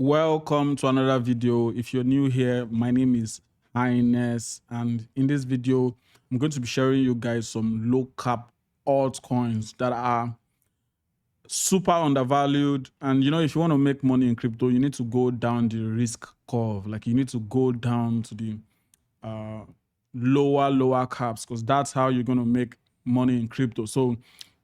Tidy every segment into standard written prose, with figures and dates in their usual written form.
Welcome to another video. If you're new here, my name is Highness, and in this video I'm going to be sharing you guys some low cap altcoins that are super undervalued. And if you want to make money in crypto, you need to go down the risk curve. Like, you need to go down to the lower caps, because that's how you're going to make money in crypto. So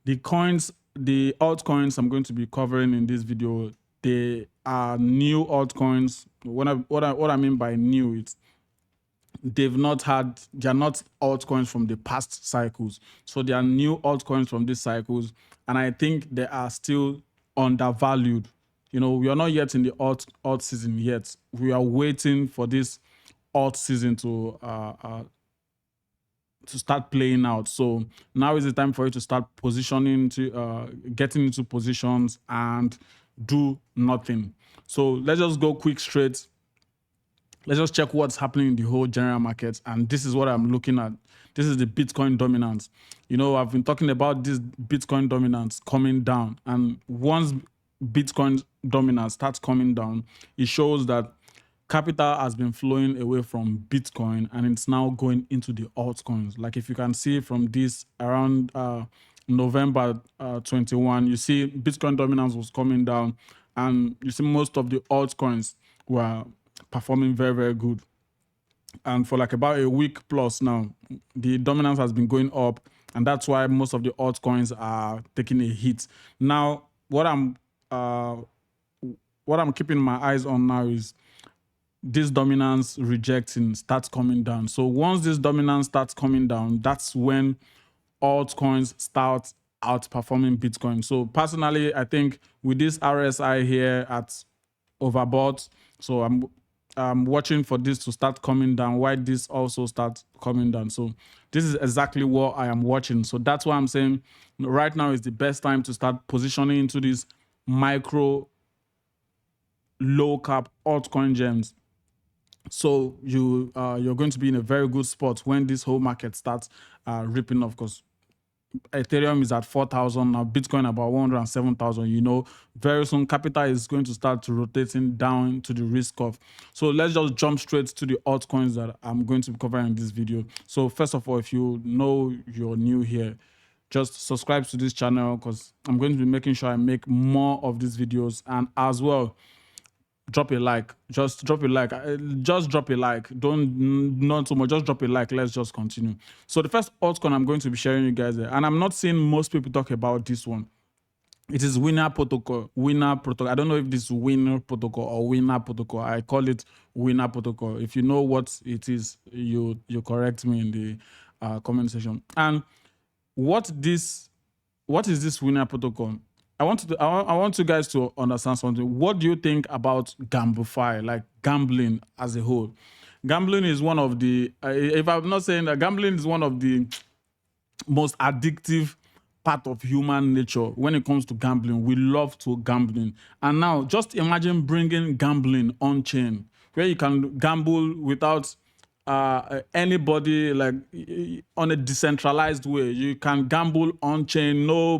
the altcoins I'm going to be covering in this video, they are new altcoins. What I mean by new, it's they're not altcoins from the past cycles. So they are new altcoins from these cycles, and I think they are still undervalued. We are not yet in the alt season yet. We are waiting for this alt season to start playing out. So now is the time for you to start positioning, to getting into positions and do nothing. So let's just go straight. Let's just check what's happening in the whole general market. And this is what I'm looking at. This is the Bitcoin dominance. I've been talking about this Bitcoin dominance coming down. And once Bitcoin dominance starts coming down, it shows that capital has been flowing away from Bitcoin and it's now going into the altcoins. Like, if you can see from this around November 21, you see Bitcoin dominance was coming down, and you see most of the altcoins were performing very, very good. And for like about a week plus now, the dominance has been going up, and that's why most of the altcoins are taking a hit. Now, what I'm keeping my eyes on now is this dominance rejecting starts coming down. So once this dominance starts coming down, that's when altcoins start outperforming Bitcoin. So personally, I think with this RSI here at overbought, so I'm watching for this to start coming down, while this also starts coming down. So this is exactly what I am watching. So that's why I'm saying right now is the best time to start positioning into these micro low cap altcoin gems. So you're going to be in a very good spot when this whole market starts ripping off, because Ethereum is at 4,000 now, Bitcoin about 107,000. Very soon capital is going to start rotating down to the risk curve. So let's just jump straight to the altcoins that I'm going to be covering in this video. So first of all, if you know you're new here, just subscribe to this channel, because I'm going to be making sure I make more of these videos. And as well, drop a like. Just drop a like. Don't, not so much. Just drop a like. Let's just continue. So the first altcoin I'm going to be sharing you guys there, and I'm not seeing most people talk about this one. It is Winr protocol. Winr protocol. I don't know if this is Winr protocol or Winr protocol. I call it Winr protocol. If you know what it is, you correct me in the comment section. And what is this Winr protocol? I want you guys to understand something. What do you think about gamblify, like gambling as a whole? Gambling is one of the, if I'm not saying that, gambling is one of the most addictive part of human nature. When it comes to gambling, we love to gambling. And now just imagine bringing gambling on chain, where you can gamble without anybody, like on a decentralized way. You can gamble on chain, no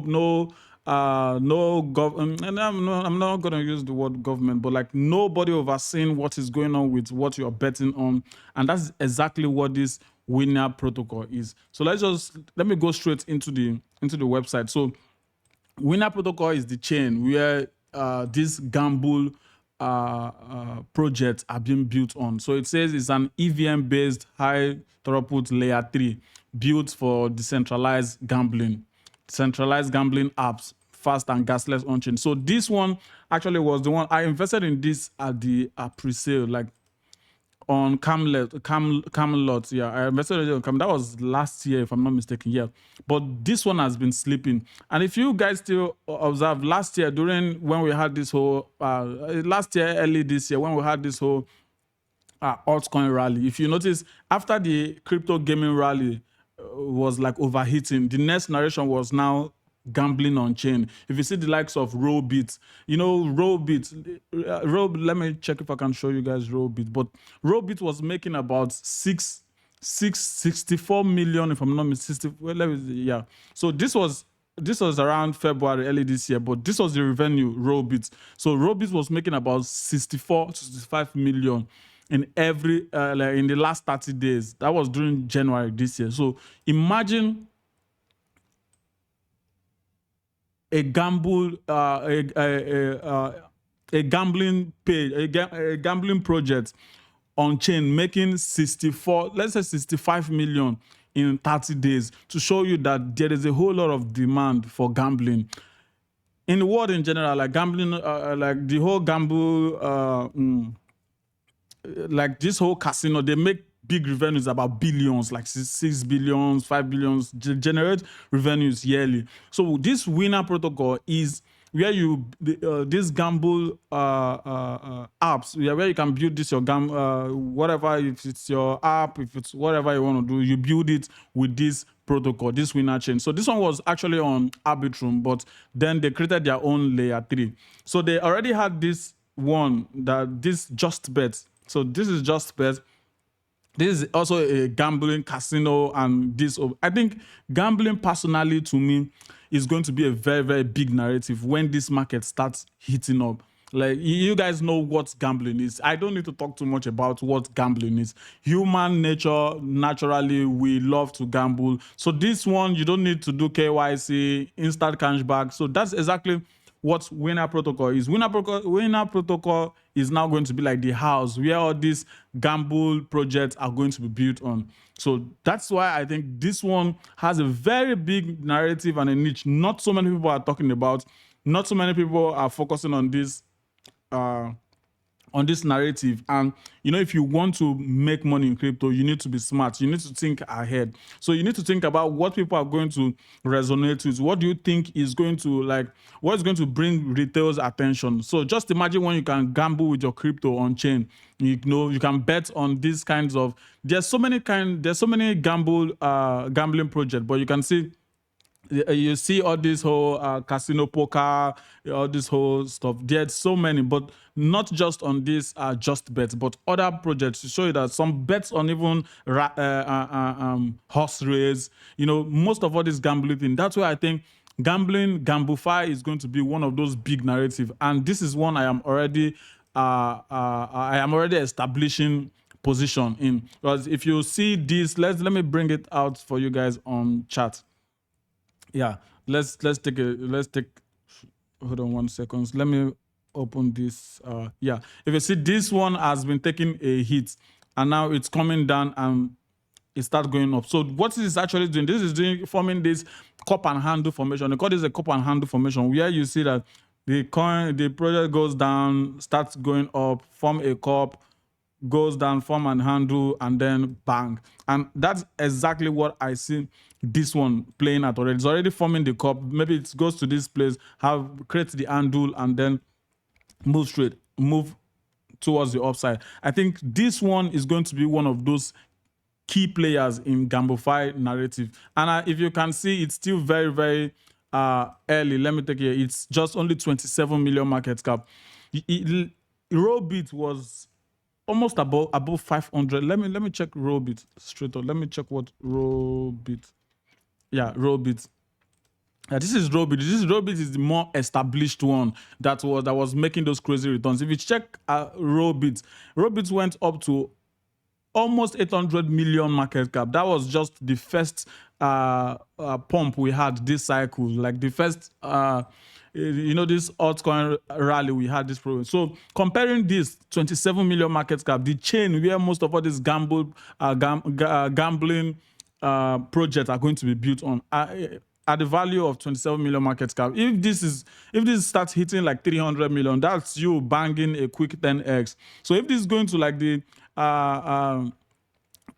government, and I'm not going to use the word government, but like nobody overseeing what is going on with what you're betting on. And that's exactly what this Winr protocol is. So let me go straight into the website. So Winr protocol is the chain where these gamble projects are being built on. So it says it's an EVM based high throughput layer 3 built for decentralized gambling apps, fast and gasless on chain. So this one actually was the one I invested in. This at the pre-sale, like on Camelot. Yeah, I invested in Camelot. That was last year, if I'm not mistaken. Yeah, but this one has been sleeping. And if you guys still observe, last year when we had this whole early this year when we had this whole altcoin rally, if you notice, after the crypto gaming rally was like overheating, the next narration was now gambling on chain. If you see the likes of Robit, let me check if I can show you guys Robit. But Robit was making about 64 million, if I'm not mistaken. Yeah. So this was this was around February, early this year, but this was the revenue, Robit. So Robit was making about 64 to 65 million in every, like in the last 30 days. That was during January this year. So imagine a gamble, a gambling page, a gambling project on chain making 64, let's say 65 million in 30 days to show you that there is a whole lot of demand for gambling in the world in general. Like gambling, like the whole gamble, like this whole casino, they make big revenues about billions, like 6 billions, 5 billions, generate revenues yearly. So this Winr protocol is where you this gamble apps, where you can build this your whatever, if it's your app, if it's whatever you want to do, you build it with this protocol, this Winr chain. So this one was actually on Arbitrum, but then they created their own layer 3. So they already had this one, that this Just Bet. So this is Just Bet. This is also a gambling casino, and this, I think gambling personally to me is going to be a very, very big narrative when this market starts heating up. Like, you guys know what gambling is. I don't need to talk too much about what gambling is. Human nature, naturally, we love to gamble. So this one, you don't need to do KYC, instant cashback. So that's exactly what Winr protocol is. Winr protocol is now going to be like the house where all these gamble projects are going to be built on. So that's why I think this one has a very big narrative and a niche. Not so many people are talking about. Not so many people are focusing on this narrative. And you know, if you want to make money in crypto, you need to be smart. You need to think ahead. So you need to think about what people are going to resonate with. What do you think is going to, like, what is going to bring retail's attention? So just imagine when you can gamble with your crypto on chain. You know, you can bet on these kinds of, there's so many gambling projects, but you can see, you see all this whole casino poker, all this whole stuff. There's so many, but not just on this Just Bet, but other projects to show you that some bets on even horse race. You know, most of all this gambling thing. That's why I think Gamblify is going to be one of those big narratives, and this is one I am already establishing position in. Because if you see this, let me bring it out for you guys on chat. Yeah, let's take hold on 1 second. Let me open this. Yeah, if you see, this one has been taking a hit and now it's coming down and it starts going up. So what is this actually doing? This is forming this cup and handle formation. They call this a cup and handle formation, where you see that the project goes down, starts going up, form a cup, goes down, form and handle, and then bang. And that's exactly what I see this one playing at already. It's already forming the cup. Maybe it goes to this place, creates the handle, and then move towards the upside. I think this one is going to be one of those key players in Gamblify narrative. And if you can see, it's still very, very early. Let me take it. It's just only 27 million market cap. Robit was almost above 500. Let me check Robit straight up. Let me check what Robit. Yeah, Robit. Yeah, this is Robit. Robit is the more established one that was making those crazy returns. If you check Robit went up to almost 800 million market cap. That was just the first pump we had this cycle, like the first this altcoin rally we had this problem. So comparing this 27 million market cap, the chain where most of all these gambling projects are going to be built on, at the value of 27 million market cap. If this starts hitting like 300 million, that's you banging a quick 10x. So if this is going to like the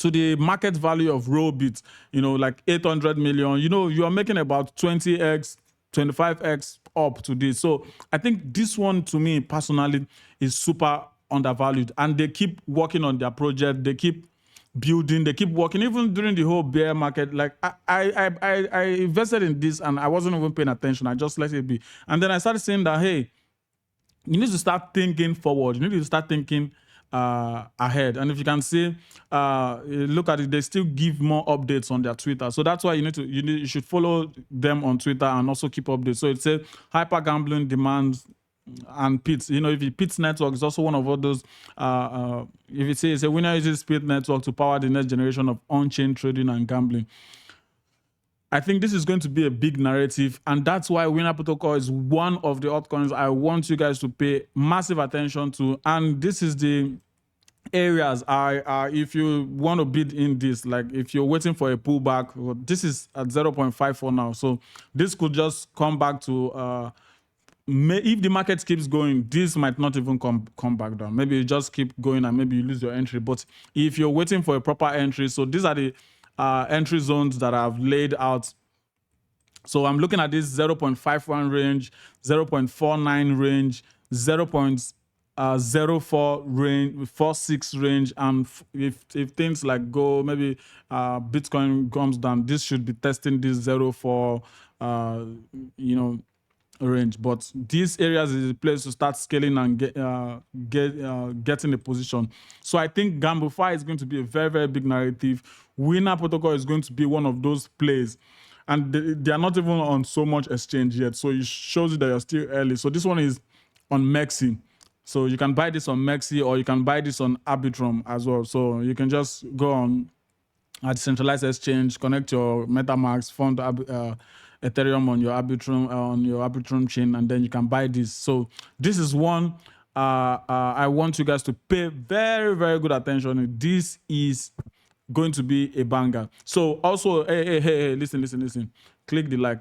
to the market value of Robit, like 800 million, you are making about 20x, 25x up to this. So I think this one, to me personally, is super undervalued, and they keep working on their project. They keep building, they keep working, even during the whole bear market. Like I invested in this and I wasn't even paying attention. I just let it be. And then I started saying that, hey, you need to start thinking forward. You need to start thinking ahead. And if you can see, look at it, they still give more updates on their Twitter. So that's why you should follow them on Twitter and also keep updates. So it says hyper gambling demands and Pits. If you Pits network is also one of all those. If you say it's a Winr uses Pits network to power the next generation of on-chain trading and gambling. I think this is going to be a big narrative, and that's why Winr Protocol is one of the altcoins I want you guys to pay massive attention to. And this is the areas if you want to bid in this, like if you're waiting for a pullback, this is at 0.54 now. So this could just come back to if the market keeps going, this might not even come back down. Maybe you just keep going and maybe you lose your entry. But if you're waiting for a proper entry, so these are the entry zones that I've laid out. So I'm looking at this 0.51 range, 0.49 range, 0.04 range, 46 range, and if things like go, maybe Bitcoin comes down, this should be testing this 0.4 range. But these areas is a place to start scaling and getting a position. So I think Gamblify is going to be a very, very big narrative. Winr Protocol is going to be one of those plays, and they are not even on so much exchange yet. So it shows you that you're still early. So this one is on Mexi. So you can buy this on Mexi, or you can buy this on Arbitrum as well. So you can just go on a decentralized exchange, connect your MetaMask, fund Ethereum on your Arbitrum chain, and then you can buy this. So this is one I want you guys to pay very, very good attention. This is going to be a banger. So also, hey, listen. Click the like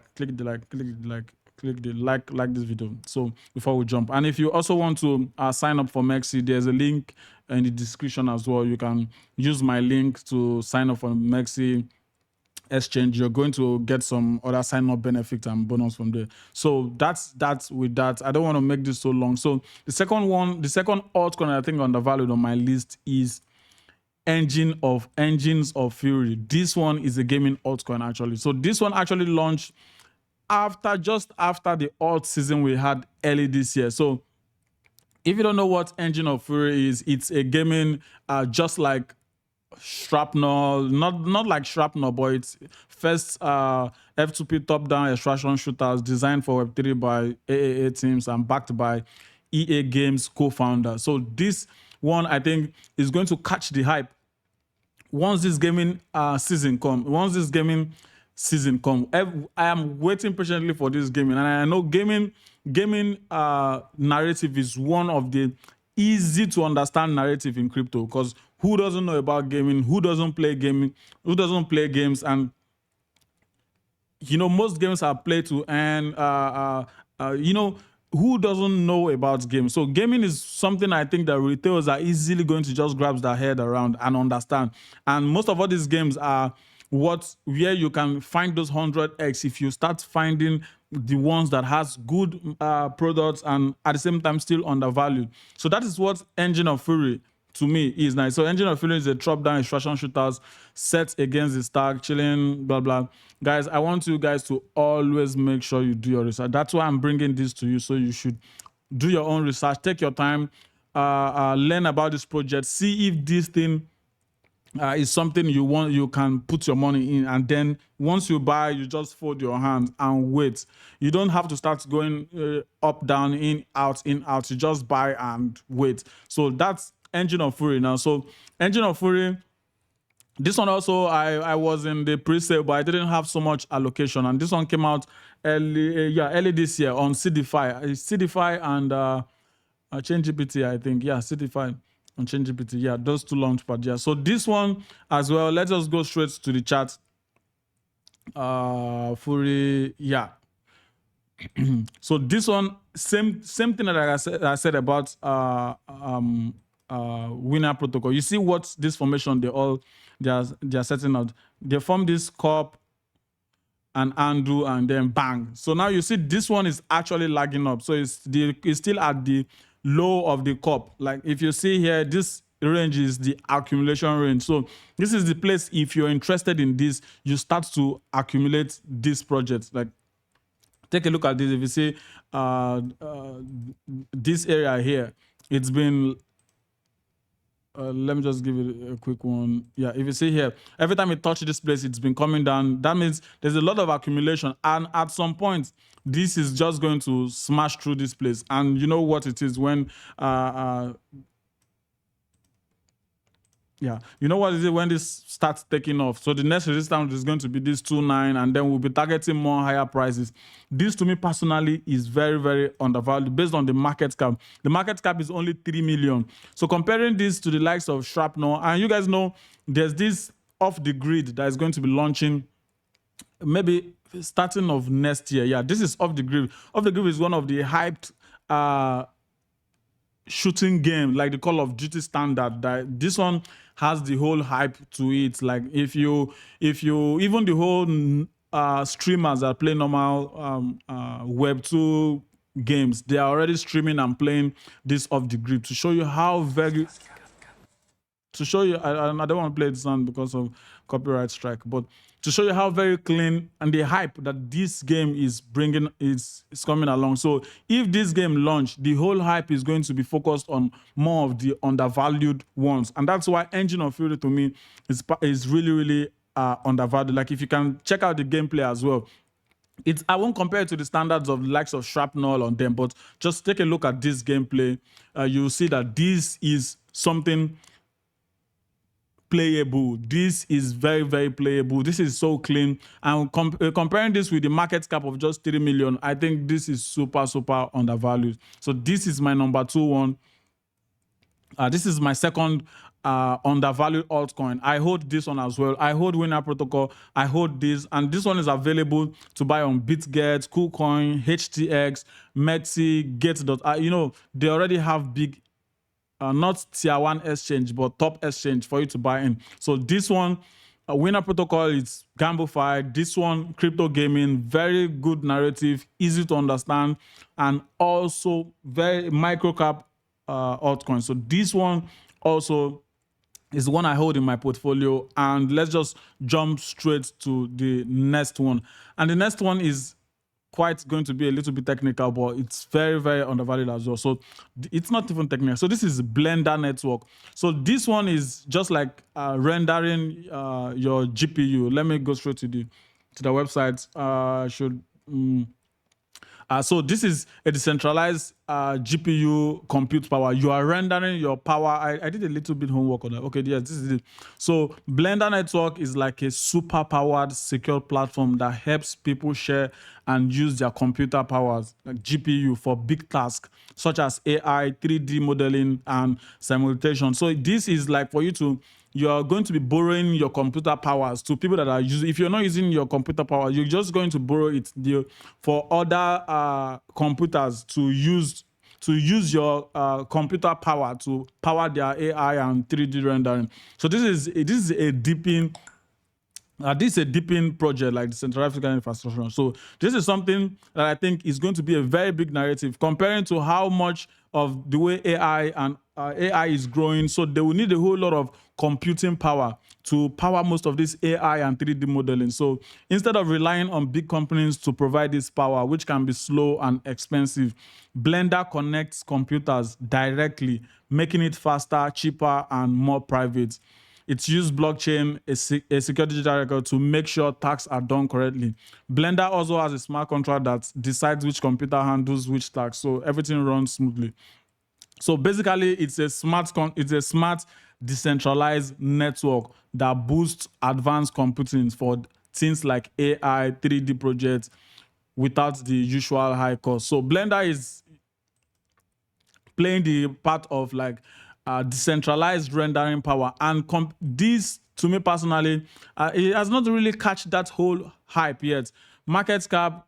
this video. So before we jump, and if you also want to sign up for Mexi, there's a link in the description as well. You can use my link to sign up for Mexi exchange. You're going to get some other sign up benefits and bonus from there. So that's with that. I don't want to make this so long. So the second altcoin I think undervalued on my list is Engines of Fury. This one is a gaming altcoin actually. So this one actually launched just after the alt season we had early this year. So if you don't know what Engine of Fury is, it's a gaming just like Shrapnel, not like Shrapnel, but it's first F2P top-down extraction shooters designed for Web3 by AAA teams and backed by EA Games co-founder. So this one I think is going to catch the hype once this gaming season comes. I am waiting patiently for this gaming, and I know gaming narrative is one of the easy to understand narrative in crypto, because who doesn't know about gaming? Who doesn't play gaming? Who doesn't play games? And most games are played to earn. Who doesn't know about games? So gaming is something I think that retailers are easily going to just grab their head around and understand. And most of all these games are where you can find those 100x if you start finding the ones that has good products and at the same time still undervalued. So that is what Engine of Fury to me is nice. So Engine of Fury is a drop-down extraction shooters set against the stack, chilling, blah, blah. Guys, I want you guys to always make sure you do your research. That's why I'm bringing this to you. So you should do your own research. Take your time, learn about this project, see if this thing is something you can put your money in, and then once you buy, you just fold your hands and wait. You don't have to start going up, down, in, out. You just buy and wait. So that's Engine of Fury now. So Engine of Fury, this one also I was in the pre-sale, but I didn't have so much allocation, and this one came out early this year on CDFI and ChainGPT, I think. Yeah, CDFI on ChainGPT. Yeah, those two launchpads. Yeah. So this one as well. Let's just go straight to the chat. Fury. Yeah. So this one, same thing that I said about Winr Protocol. You see what this formation they are setting out. They form this cup and undo and then bang. So now you see this one is actually lagging up. So it's still at the low of the cup. Like if you see here, this range is the accumulation range. So this is the place, if you're interested in this, you start to accumulate this project. Like take a look at this. If you see this area here, it's been Let me just give it a quick one. Yeah, if you see here, every time it touches this place, it's been coming down. That means there's a lot of accumulation, and at some point, this is just going to smash through this place. And you know what it is when yeah, you know what is it when this starts taking off? So the next resistance is going to be this 2.9, and then we'll be targeting more higher prices. This to me personally is very, very undervalued based on the market cap. The market cap is only 3 million. So comparing this to the likes of Shrapnel, and you guys know there's this off the grid that is going to be launching maybe starting of next year. Yeah, this is off the grid. Off the grid is one of the hyped shooting game, like the Call of Duty standard. That this one has the whole hype to it. Like if you even the whole streamers that play normal web 2 games, they are already streaming and playing this off the grid to show you how very to show you, I don't want to play this sound because of copyright strike, but to show you how very clean and the hype that this game is bringing is coming along. So if this game launch, the whole hype is going to be focused on more of the undervalued ones, and that's why Engine of Fury to me is really, really undervalued. Like if you can check out the gameplay as well. I won't compare it to the standards of the likes of Shrapnel on them, but just take a look at this gameplay. You'll see that this is something playable. This is very, very playable. This is so clean. And comparing this with the market cap of just 3 million, I think this is super, super undervalued. So this is my number 2 one. This is my second undervalued altcoin. I hold this one as well. I hold Winr Protocol. I hold this, and this one is available to buy on BitGet, KuCoin, HTX, Mexi, Gate.ai. You know, they already have big not tier 1 exchange, but top exchange for you to buy in. So this one, Winr Protocol, is gamified. This one, crypto gaming, very good narrative, easy to understand, and also very micro cap altcoin. So this one also is the one I hold in my portfolio. And let's just jump straight to the next one. And the next one is quite going to be a little bit technical, but it's very, very undervalued as well. So it's not even technical. So this is Blender network. So this one is just like rendering your GPU. Let me go straight to the website. So this is a decentralized GPU compute power. You are rendering your power. I did a little bit homework on that. Okay, yes, this is it. So Blender Network is like a super powered secure platform that helps people share and use their computer powers, like GPU, for big tasks such as AI, 3D modeling, and simulation. So this is like for you are going to be borrowing your computer powers to people that are using. If you're not using your computer power, you're just going to borrow it for other computers to use your computer power to power their AI and 3D rendering. So this is a deeping. This is a deeping project like the Central African Infrastructure. So this is something that I think is going to be a very big narrative comparing to how much of the way AI is growing. So they will need a whole lot of computing power to power most of this AI and 3D modeling. So instead of relying on big companies to provide this power, which can be slow and expensive, Blender connects computers directly, making it faster, cheaper, and more private. It's used blockchain, a secure digital record, to make sure tasks are done correctly. Blender also has a smart contract that decides which computer handles which task, so everything runs smoothly. So basically, it's a smart decentralized network that boosts advanced computing for things like AI, 3D projects without the usual high cost. So Blender is playing the part of like decentralized rendering power, and this, to me personally, it has not really catch that whole hype yet. Market cap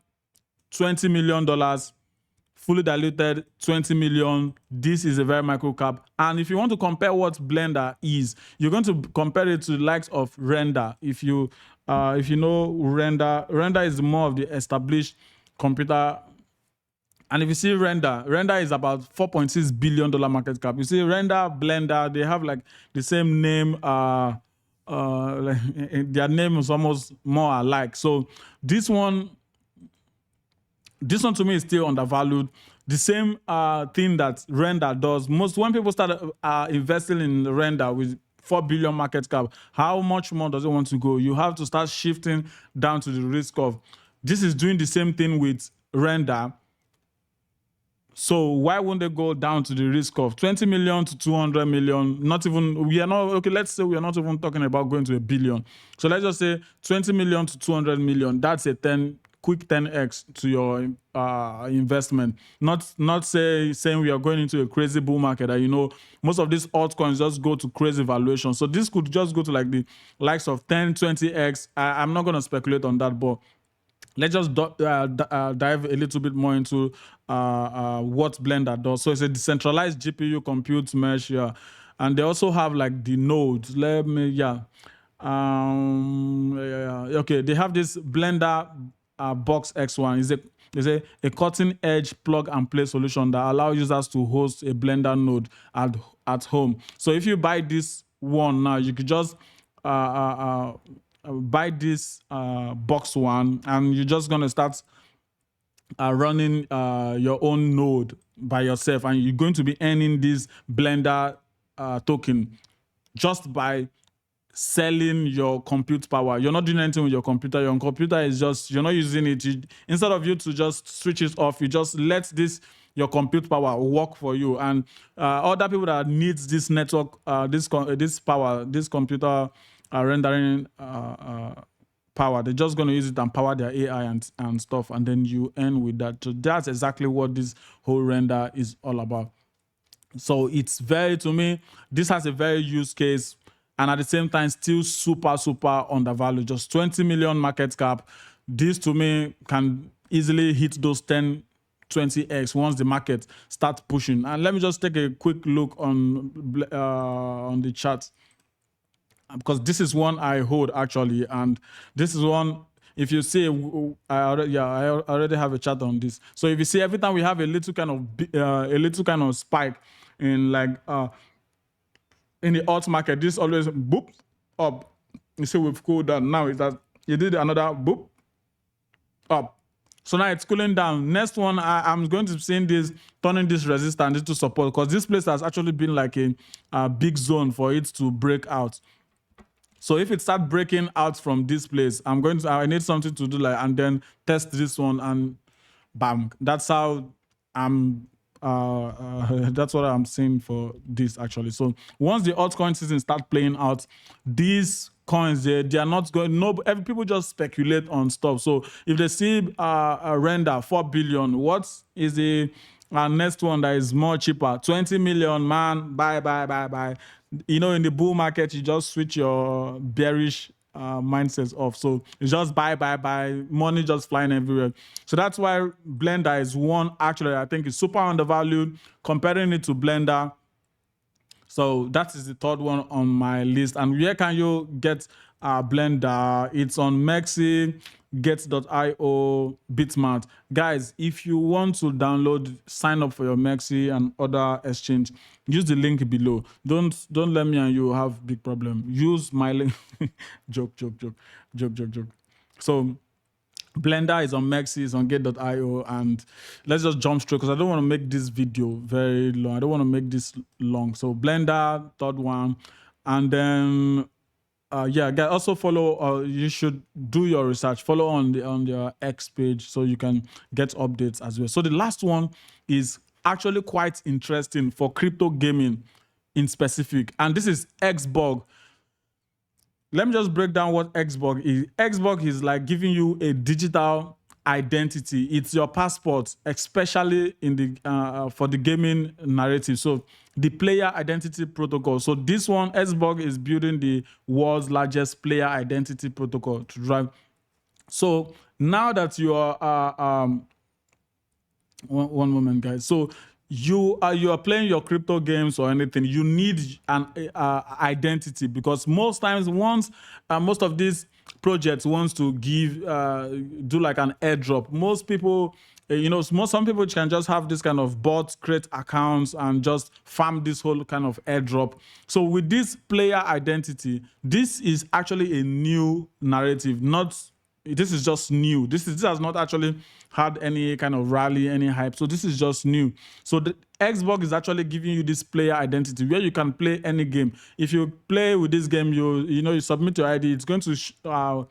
$20 million, fully diluted 20 million. This is a very micro cap. And if you want to compare what Blender is, you're going to compare it to the likes of Render. If you know Render is more of the established computer. And if you see Render is about $4.6 billion market cap. You see Render, Blender, they have like the same name. Their name is almost more alike. So this one to me is still undervalued. the same thing that Render does. When people start investing in Render with 4 billion market cap, how much more does it want to go? You have to start shifting down to the risk of. This is doing the same thing with Render. So why won't they go down to the risk of 20 million to 200 million? Not even, we are not, okay, let's say we are not even talking about going to a billion. So let's just say 20 million to 200 million. That's a quick 10x to your investment. Not saying we are going into a crazy bull market. You know, most of these altcoins just go to crazy valuation. So this could just go to like the likes of 10, 20x. I'm not going to speculate on that, but let's just dive a little bit more into what Blender does. So it's a decentralized GPU compute mesh, yeah. And they also have like the nodes. Let me, okay, they have this Blender Box X1. It's a cutting edge plug and play solution that allows users to host a Blender node at home. So if you buy this one now, you could just buy this box one, and you're just gonna start running your own node by yourself, and you're going to be earning this Blender token just by selling your compute power. You're not doing anything with your computer. Your computer is just, you're not using it. Instead of you to just switch it off, you just let your compute power work for you. And other people that needs this network, this power, this computer rendering power, they're just going to use it and power their AI and stuff, and then you earn with that. So that's exactly what this whole render is all about. So it's to me, this has a very use case, and at the same time still super undervalued. Just 20 million market cap. This to me can easily hit those 10, 20x once the market starts pushing. And let me just take a quick look on the chart, because this is one I hold actually, and this is one. If you see, I already have a chart on this. So if you see, every time we have a little kind of spike in like in the alt market, this always boop up. You see, we've cooled down. Now is that you did another boop up. So now it's cooling down. Next one, I'm going to be seeing this, turning this resistance into support, because this place has actually been like a big zone for it to break out. So if it starts breaking out from this place, I need something to do like, and then test this one, and bam. That's how that's what I'm seeing for this actually. So once the altcoin season start playing out, these coins, they are not going, people just speculate on stuff. So if they see a render 4 billion, what is the next one that is more cheaper? 20 million, man, buy. You know, in the bull market, you just switch your bearish mindsets off. So it's just buy, money just flying everywhere. So that's why Blender is one, actually, I think it's super undervalued, comparing it to Blender. So that is the third one on my list. And where can you get Blender? It's on Mexi, get.io, Bitmart. Guys, if you want to download, sign up for your Mexi and other exchange, use the link below. Don't let me and you have big problem. Use my link. joke. So Blender is on Mexi, is on get.io, and let's just jump straight, because I don't want to make this video very long. I don't want to make this long. So Blender, third one. And then guys, also follow, you should do your research, follow on their X page so you can get updates as well. So the last one is actually quite interesting for crypto gaming in specific, and this is xborg. Let me just break down what xborg is. Xborg is like giving you a digital identity. It's your passport, especially in the for the gaming narrative. So the player identity protocol. So this one, xborg is building the world's largest player identity protocol to drive. So now that you are one moment, guys. So you are playing your crypto games or anything, you need an identity, because most times most of these projects wants to give do like an airdrop. Most people, some people can just have this kind of bot, create accounts, and just farm this whole kind of airdrop. So with this player identity, this is actually a new narrative, not this is just new. This has not actually had any kind of rally, any hype. So this is just new. So the xborg is actually giving you this player identity where you can play any game. If you play with this game, you submit your ID. It's going to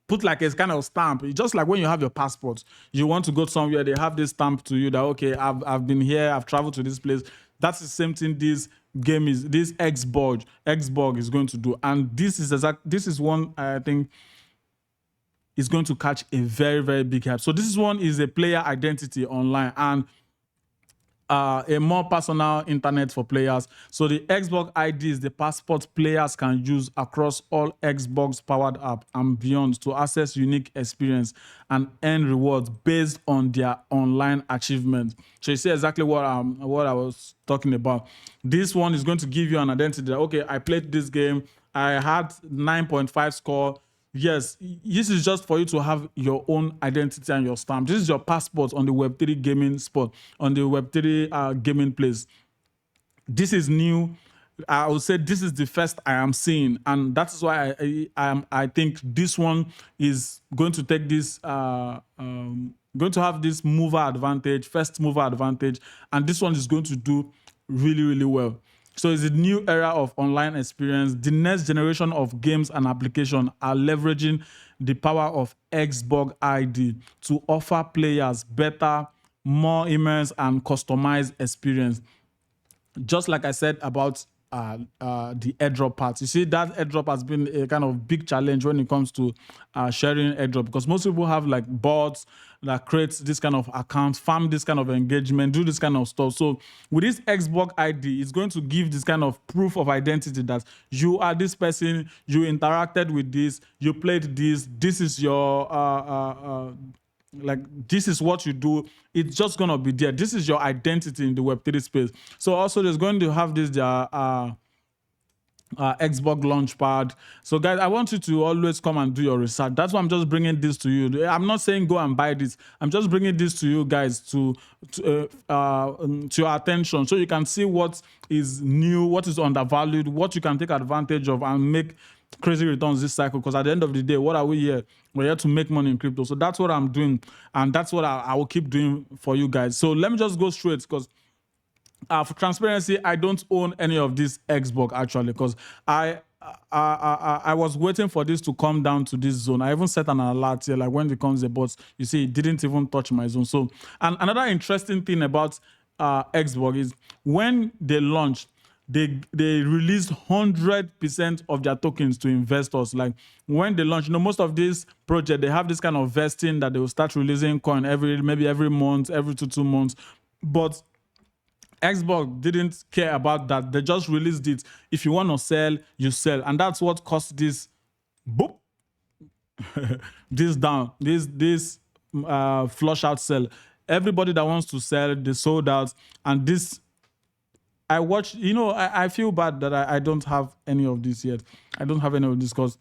put like a kind of stamp. It's just like when you have your passport, you want to go somewhere, they have this stamp to you that, okay, I've been here, I've traveled to this place. That's the same thing this xborg is going to do. And this is one, I think, is going to catch a very, very big hype. So this one is a player identity online and a more personal internet for players. So the xborg ID is the passport players can use across all xborg's powered app and beyond to access unique experience and earn rewards based on their online achievements. So you see exactly what I was talking about. This one is going to give you an identity that, okay, I played this game, I had 9.5 score. Yes, this is just for you to have your own identity and your stamp. This is your passport on the Web3 gaming spot, on the Web3 gaming place. This is new. I would say this is the first I am seeing, and that is why I think this one is going to take this going to have this mover advantage, first mover advantage, and this one is going to do really, really well. So it's a new era of online experience. The next generation of games and applications are leveraging the power of xborg ID to offer players better, more immersive and customized experience. Just like I said about the airdrop part. You see, that airdrop has been a kind of big challenge when it comes to sharing airdrop, because most people have like bots that create this kind of account, farm this kind of engagement, do this kind of stuff. So with this xborg ID, it's going to give this kind of proof of identity that you are this person, you interacted with this, you played this is your like this is what you do. It's just gonna be there. This is your identity in the Web3 space. So also there's going to have this xborg launchpad. So guys, I want you to always come and do your research. That's why I'm just bringing this to you. I'm not saying go and buy this. I'm just bringing this to you guys to your attention, so you can see what is new, what is undervalued, what you can take advantage of and make crazy returns this cycle. Because at the end of the day, what are we here? We're here to make money in crypto. So that's what I'm doing, and that's what I will keep doing for you guys. So let me just go straight, because for transparency, I don't own any of this xborg actually, because I was waiting for this to come down to this zone. I even set an alert here, like when it comes the bots, you see, it didn't even touch my zone. So, and another interesting thing about xborg is when they launched, they released 100% of their tokens to investors. Like when they launch, most of these projects, they have this kind of vesting that they will start releasing coin maybe every month, every two months. But xborg didn't care about that. They just released it. If you want to sell, you sell. And that's what caused this boop, this down, this flush out sell. Everybody that wants to sell, they sold out. And this, I watched, I feel bad that I don't have any of this yet. I don't have any of this because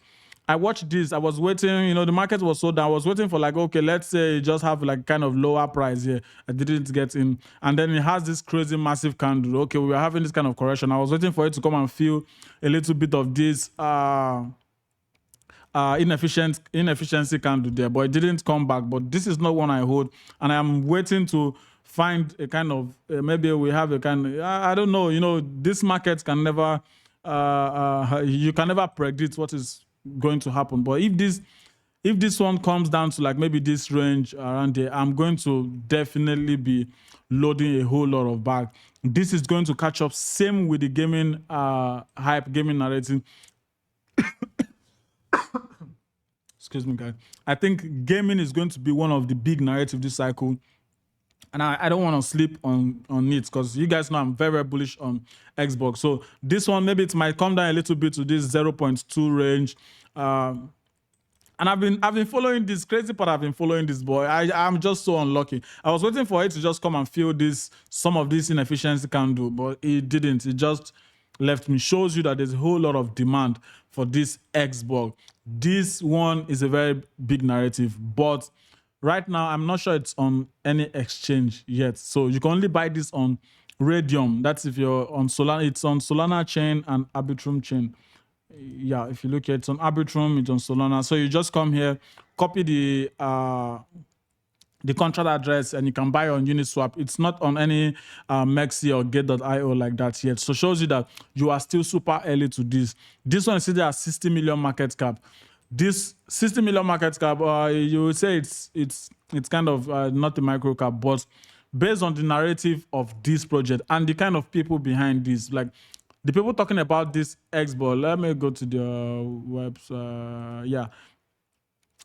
I watched this. I was waiting, the market was so down. I was waiting for like, okay, let's say it just have like kind of lower price here. I didn't get in. And then it has this crazy massive candle. Okay, we were having this kind of correction. I was waiting for it to come and feel a little bit of this inefficiency candle there, but it didn't come back. But this is not one I hold. And I'm waiting to find a kind of, maybe we have a kind of, I don't know, this market can never, you can never predict what is going to happen. But if this one comes down to like maybe this range around there, I'm going to definitely be loading a whole lot of bag. This is going to catch up, same with the gaming hype, gaming narrative. Excuse me, guys. I think gaming is going to be one of the big narratives this cycle. And I don't want to sleep on it, because you guys know I'm very, very bullish on xborg. So this one, maybe it might come down a little bit to this 0.2 range. And I've been following this crazy part. I've been following this boy. I'm just so unlucky. I was waiting for it to just come and feel some of this inefficiency candle, but it didn't. It just left me. Shows you that there's a whole lot of demand for this xborg. This one is a very big narrative, but right now, I'm not sure it's on any exchange yet. So you can only buy this on Radium. That's if you're on Solana. It's on Solana chain and Arbitrum chain. Yeah, if you look at it's on Arbitrum, it's on Solana. So you just come here, copy the contract address, and you can buy on Uniswap. It's not on any Mexi or Gate.io like that yet. So shows you that you are still super early to this. This one is still at 60 million market cap. This 60 million market cap, you would say it's kind of not a micro cap, but based on the narrative of this project and the kind of people behind this, like the people talking about this xborg. Let me go to the website.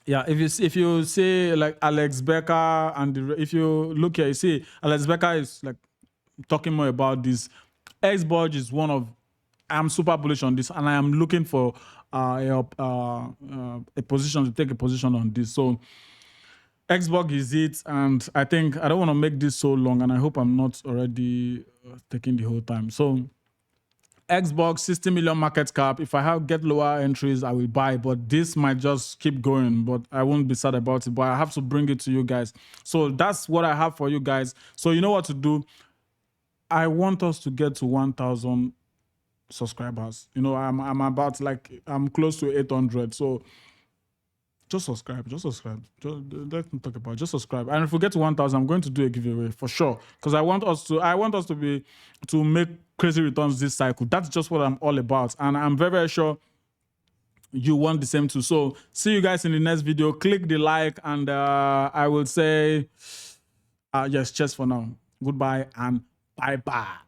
Yeah, if you say like Alex Becker and if you look here, you see Alex Becker is like talking more about this. xborg is one of, I'm super bullish on this, and I am looking for a position to take a position on this. So xborg is it, and I think I don't want to make this so long, and I hope I'm not already taking the whole time. So xborg 60 million market cap. If I get lower entries, I will buy, but this might just keep going, but I won't be sad about it, but I have to bring it to you guys. So that's what I have for you guys. So you know what to do. I want us to get to 1,000 subscribers. You know, I'm about, like, I'm close to 800. So just subscribe. Let's not talk about it. Just subscribe. And if we get to 1,000, I'm going to do a giveaway for sure, because I want us to make crazy returns this cycle. That's just what I'm all about, and I'm very, very sure you want the same too. So see you guys in the next video. Click the like, and I will say yes, cheers for now. Goodbye and bye bye.